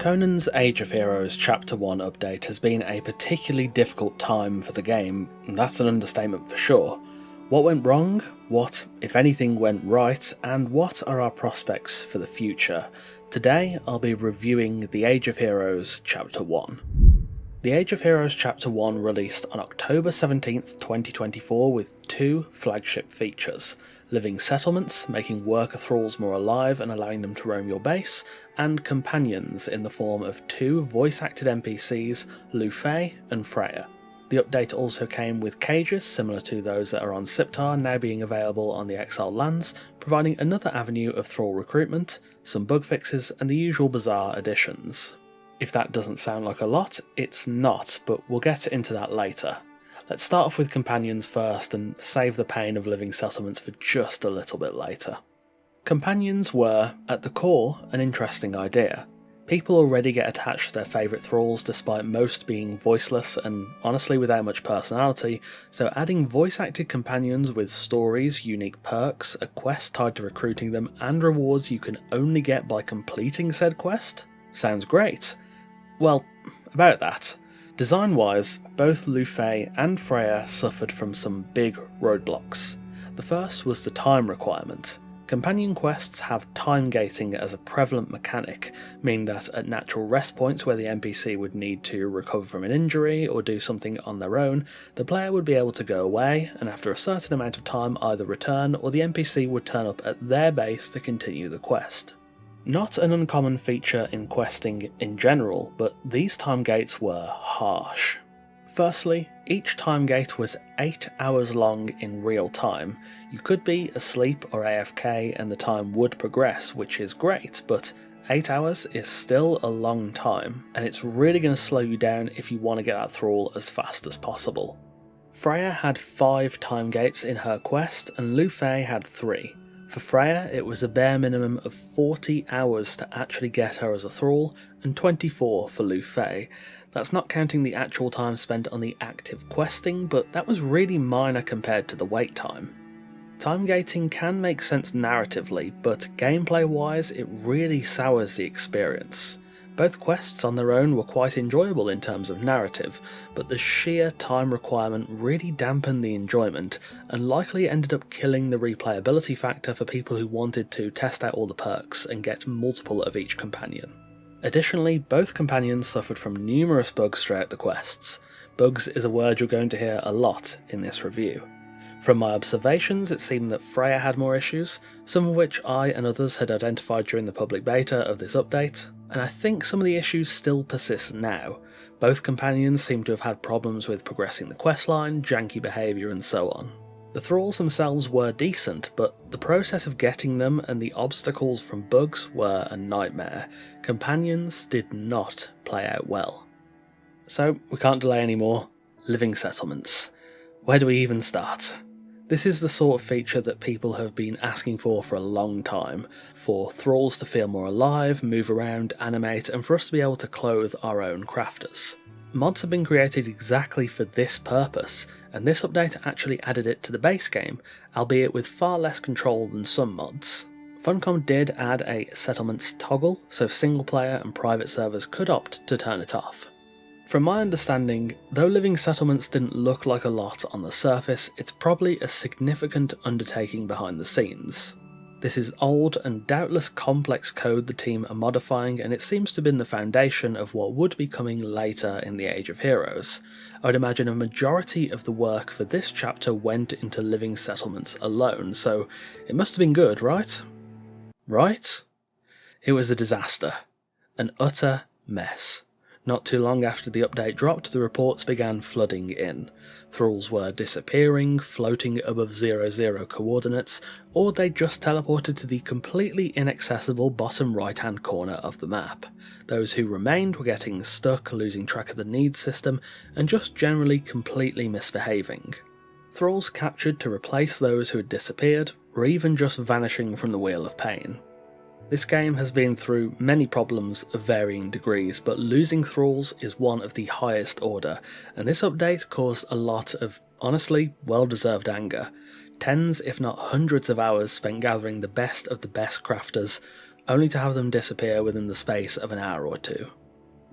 Conan's Age of Heroes Chapter 1 update has been a particularly difficult time for the game, and that's an understatement for sure. What went wrong? What, if anything, went right? And what are our prospects for the future? Today I'll be reviewing the Age of Heroes Chapter 1. The Age of Heroes Chapter 1 released on October 17th, 2024 with two flagship features: living settlements, making worker thralls more alive and allowing them to roam your base, and companions in the form of two voice-acted NPCs, Lu Fei and Freya. The update also came with cages similar to those that are on Siptar now being available on the exiled lands, providing another avenue of thrall recruitment, some bug fixes and the usual bizarre additions. If that doesn't sound like a lot, it's not, but we'll get into that later. Let's start off with companions first and save the pain of living settlements for just a little bit later. Companions were, at the core, an interesting idea. People already get attached to their favourite thralls despite most being voiceless and honestly without much personality, so adding voice-acted companions with stories, unique perks, a quest tied to recruiting them, and rewards you can only get by completing said quest sounds great. Well, about that. Design-wise, both Lu Fei and Freya suffered from some big roadblocks. The first was the time requirement. Companion quests have time gating as a prevalent mechanic, meaning that at natural rest points where the NPC would need to recover from an injury or do something on their own, the player would be able to go away and after a certain amount of time either return or the NPC would turn up at their base to continue the quest. Not an uncommon feature in questing in general, but these time gates were harsh. Firstly, each time gate was 8 hours long in real time. You could be asleep or AFK and the time would progress, which is great, but 8 hours is still a long time, and it's really going to slow you down if you want to get that thrall as fast as possible. Freya had 5 time gates in her quest, and Lu Fei had 3. For Freya, it was a bare minimum of 40 hours to actually get her as a thrall, and 24 for Lu Fei. That's not counting the actual time spent on the active questing, but that was really minor compared to the wait time. Time gating can make sense narratively, but gameplay-wise it really sours the experience. Both quests on their own were quite enjoyable in terms of narrative, but the sheer time requirement really dampened the enjoyment, and likely ended up killing the replayability factor for people who wanted to test out all the perks and get multiple of each companion. Additionally, both companions suffered from numerous bugs throughout the quests. Bugs is a word you're going to hear a lot in this review. From my observations, it seemed that Freya had more issues, some of which I and others had identified during the public beta of this update, and I think some of the issues still persist now. Both companions seem to have had problems with progressing the questline, janky behaviour and so on. The thralls themselves were decent, but the process of getting them and the obstacles from bugs were a nightmare. Companions did not play out well. So, we can't delay anymore. Living settlements. Where do we even start? This is the sort of feature that people have been asking for a long time, for thralls to feel more alive, move around, animate, and for us to be able to clothe our own crafters. Mods have been created exactly for this purpose, and this update actually added it to the base game, albeit with far less control than some mods. Funcom did add a settlements toggle, so single player and private servers could opt to turn it off. From my understanding, though living settlements didn't look like a lot on the surface, it's probably a significant undertaking behind the scenes. This is old and doubtless complex code the team are modifying, and it seems to have been the foundation of what would be coming later in the Age of Heroes. I would imagine a majority of the work for this chapter went into living settlements alone, so it must have been good, right? Right? It was a disaster. An utter mess. Not too long after the update dropped, the reports began flooding in. Thralls were disappearing, floating above 0-0 coordinates, or they just teleported to the completely inaccessible bottom right-hand corner of the map. Those who remained were getting stuck, losing track of the needs system, and just generally completely misbehaving. Thralls captured to replace those who had disappeared, or even just vanishing from the Wheel of Pain. This game has been through many problems of varying degrees, but losing thralls is one of the highest order, and this update caused a lot of, honestly, well-deserved anger. Tens, if not hundreds of hours spent gathering the best of the best crafters, only to have them disappear within the space of an hour or two.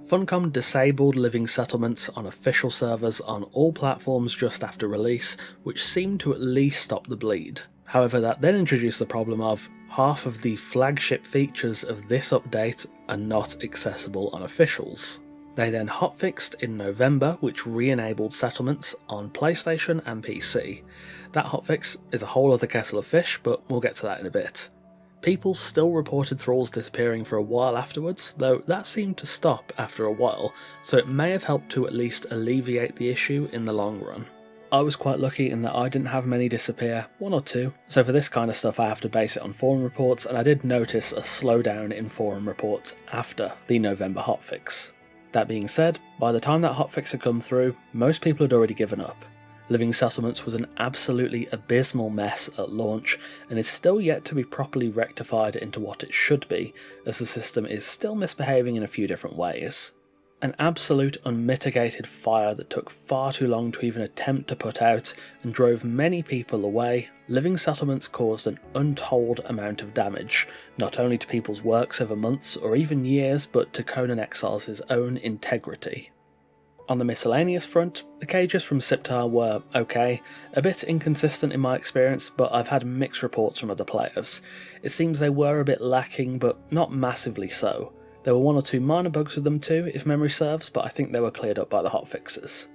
Funcom disabled living settlements on official servers on all platforms just after release, which seemed to at least stop the bleed. However, that then introduced the problem of half of the flagship features of this update are not accessible on officials. They then hotfixed in November, which re-enabled settlements on PlayStation and PC. That hotfix is a whole other kettle of fish, but we'll get to that in a bit. People still reported thralls disappearing for a while afterwards, though that seemed to stop after a while, so it may have helped to at least alleviate the issue in the long run. I was quite lucky in that I didn't have many disappear, one or two, so for this kind of stuff I have to base it on forum reports, and I did notice a slowdown in forum reports after the November hotfix. That being said, by the time that hotfix had come through, most people had already given up. Living Settlements was an absolutely abysmal mess at launch, and is still yet to be properly rectified into what it should be, as the system is still misbehaving in a few different ways. An absolute unmitigated fire that took far too long to even attempt to put out, and drove many people away, Living Settlements caused an untold amount of damage, not only to people's works over months or even years, but to Conan Exiles' own integrity. On the miscellaneous front, the cages from Siptar were okay, a bit inconsistent in my experience, but I've had mixed reports from other players. It seems they were a bit lacking, but not massively so. There were one or two minor bugs with them too, if memory serves, but I think they were cleared up by the hotfixes.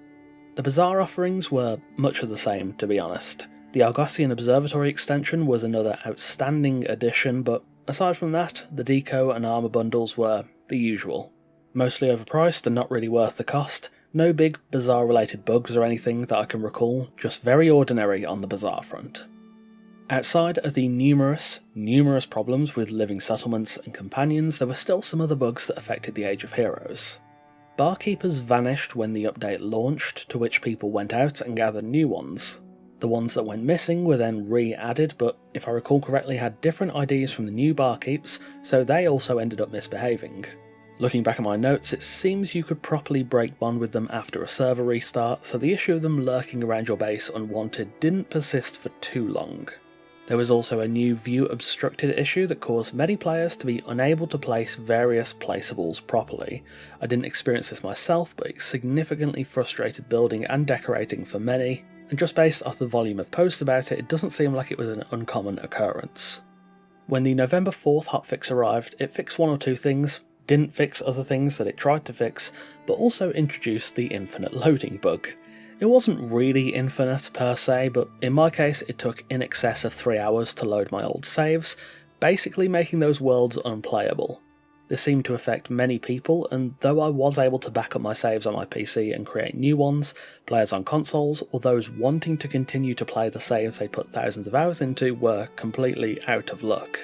The Bazaar offerings were much of the same, to be honest. The Algosian Observatory extension was another outstanding addition, but aside from that, the deco and armour bundles were the usual. Mostly overpriced and not really worth the cost. No big Bazaar related bugs or anything that I can recall, just very ordinary on the Bazaar front. Outside of the numerous problems with living settlements and companions, there were still some other bugs that affected the Age of Heroes. Barkeepers vanished when the update launched, to which people went out and gathered new ones. The ones that went missing were then re-added, but if I recall correctly had different IDs from the new barkeeps, so they also ended up misbehaving. Looking back at my notes, it seems you could properly break bond with them after a server restart, so the issue of them lurking around your base unwanted didn't persist for too long. There was also a new view obstructed issue that caused many players to be unable to place various placeables properly. I didn't experience this myself, but it significantly frustrated building and decorating for many, and just based off the volume of posts about it, it doesn't seem like it was an uncommon occurrence. When the November 4th hotfix arrived, it fixed one or two things, didn't fix other things that it tried to fix, but also introduced the infinite loading bug. It wasn't really infinite per se, but in my case it took in excess of 3 hours to load my old saves, basically making those worlds unplayable. This seemed to affect many people, and though I was able to back up my saves on my PC and create new ones, players on consoles, or those wanting to continue to play the saves they put thousands of hours into, were completely out of luck.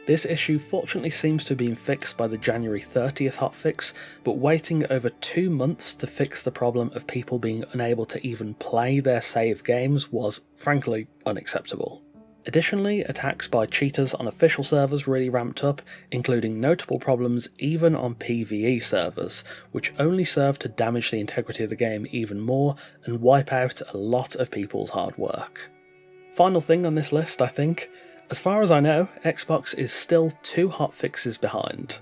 This issue fortunately seems to have been fixed by the January 30th hotfix, but waiting over 2 months to fix the problem of people being unable to even play their save games was, frankly, unacceptable. Additionally, attacks by cheaters on official servers really ramped up, including notable problems even on PvE servers, which only served to damage the integrity of the game even more and wipe out a lot of people's hard work. Final thing on this list, I think. As far as I know, Xbox is still 2 hotfixes behind.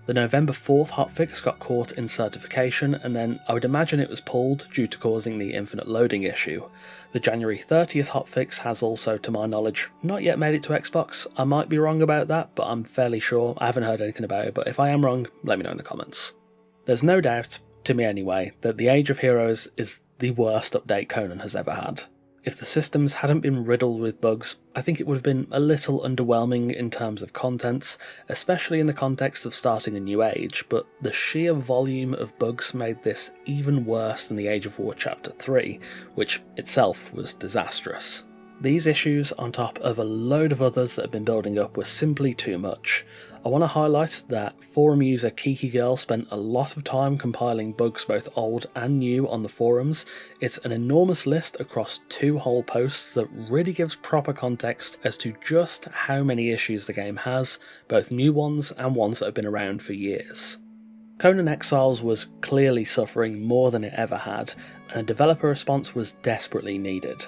The November 4th hotfix got caught in certification, and then I would imagine it was pulled due to causing the infinite loading issue. The January 30th hotfix has also, to my knowledge, not yet made it to Xbox. I might be wrong about that, but I'm fairly sure. I haven't heard anything about it, but if I am wrong, let me know in the comments. There's no doubt, to me anyway, that the Age of Heroes is the worst update Conan has ever had. If the systems hadn't been riddled with bugs, I think it would have been a little underwhelming in terms of contents, especially in the context of starting a new age, but the sheer volume of bugs made this even worse than the Age of War Chapter 3, which itself was disastrous. These issues, on top of a load of others that have been building up, were simply too much. I want to highlight that forum user Kiki Girl spent a lot of time compiling bugs both old and new on the forums. It's an enormous list across 2 whole posts that really gives proper context as to just how many issues the game has, both new ones and ones that have been around for years. Conan Exiles was clearly suffering more than it ever had, and a developer response was desperately needed.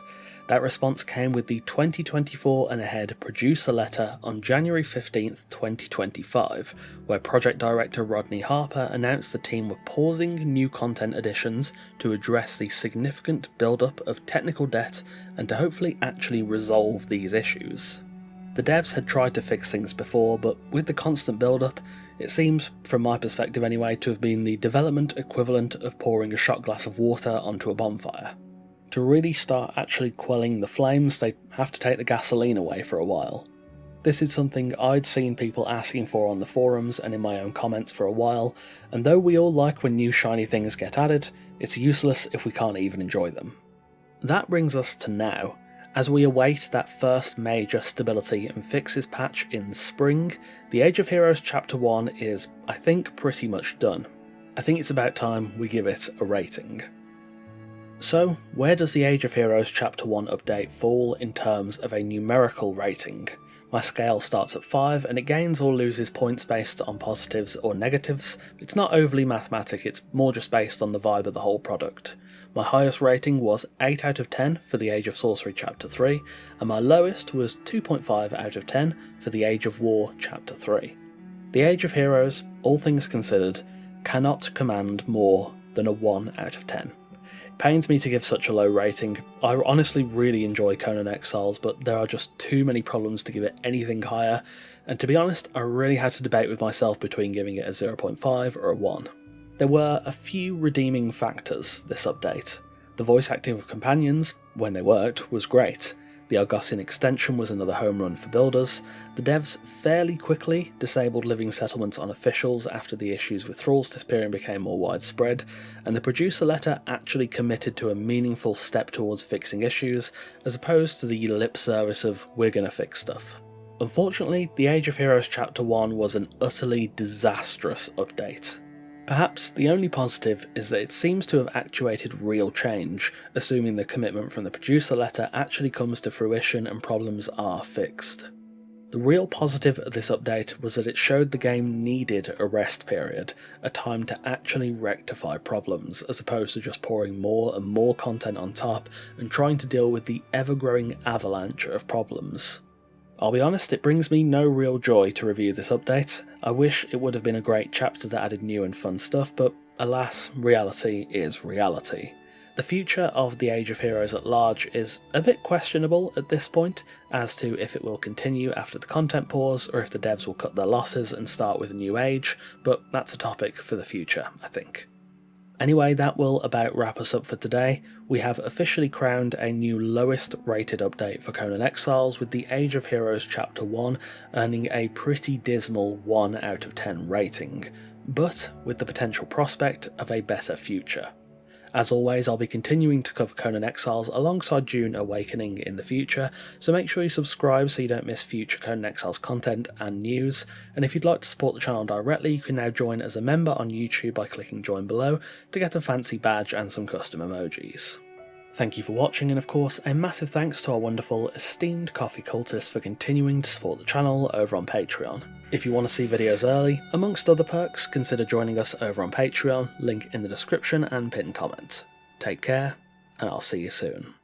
That response came with the 2024 and ahead producer letter on January 15th, 2025, where project director Rodney Harper announced the team were pausing new content additions to address the significant build-up of technical debt and to hopefully actually resolve these issues. The devs had tried to fix things before, but with the constant build-up, it seems, from my perspective anyway, to have been the development equivalent of pouring a shot glass of water onto a bonfire. To really start actually quelling the flames, they have to take the gasoline away for a while. This is something I'd seen people asking for on the forums and in my own comments for a while, and though we all like when new shiny things get added, it's useless if we can't even enjoy them. That brings us to now. As we await that first major stability and fixes patch in spring, the Age of Heroes Chapter 1 is, I think, pretty much done. I think it's about time we give it a rating. So, where does the Age of Heroes Chapter 1 update fall in terms of a numerical rating? My scale starts at 5 and it gains or loses points based on positives or negatives. It's not overly mathematic, it's more just based on the vibe of the whole product. My highest rating was 8 out of 10 for the Age of Sorcery Chapter 3, and my lowest was 2.5 out of 10 for the Age of War Chapter 3. The Age of Heroes, all things considered, cannot command more than a 1 out of 10. It pains me to give such a low rating. I honestly really enjoy Conan Exiles, but there are just too many problems to give it anything higher, and to be honest, I really had to debate with myself between giving it a 0.5 or a 1. There were a few redeeming factors this update. The voice acting of companions, when they worked, was great. The Argosian extension was another home run for builders. The devs fairly quickly disabled living settlements on officials after the issues with thralls disappearing became more widespread, and the producer letter actually committed to a meaningful step towards fixing issues, as opposed to the lip service of "we're gonna fix stuff." Unfortunately, the Age of Heroes Chapter 1 was an utterly disastrous update. Perhaps the only positive is that it seems to have actuated real change, assuming the commitment from the producer letter actually comes to fruition and problems are fixed. The real positive of this update was that it showed the game needed a rest period, a time to actually rectify problems, as opposed to just pouring more and more content on top and trying to deal with the ever-growing avalanche of problems. I'll be honest, it brings me no real joy to review this update. I wish it would have been a great chapter that added new and fun stuff, but alas, reality is reality. The future of the Age of Heroes at large is a bit questionable at this point, as to if it will continue after the content pause, or if the devs will cut their losses and start with a new age, but that's a topic for the future, I think. Anyway, that will about wrap us up for today. We have officially crowned a new lowest rated update for Conan Exiles, with the Age of Heroes Chapter 1 earning a pretty dismal 1 out of 10 rating, but with the potential prospect of a better future. As always, I'll be continuing to cover Conan Exiles alongside Dune Awakening in the future, so make sure you subscribe so you don't miss future Conan Exiles content and news, and if you'd like to support the channel directly, you can now join as a member on YouTube by clicking join below to get a fancy badge and some custom emojis. Thank you for watching, and of course a massive thanks to our wonderful esteemed coffee cultists for continuing to support the channel over on Patreon. If you want to see videos early, amongst other perks, consider joining us over on Patreon, link in the description and pinned comment. Take care, and I'll see you soon.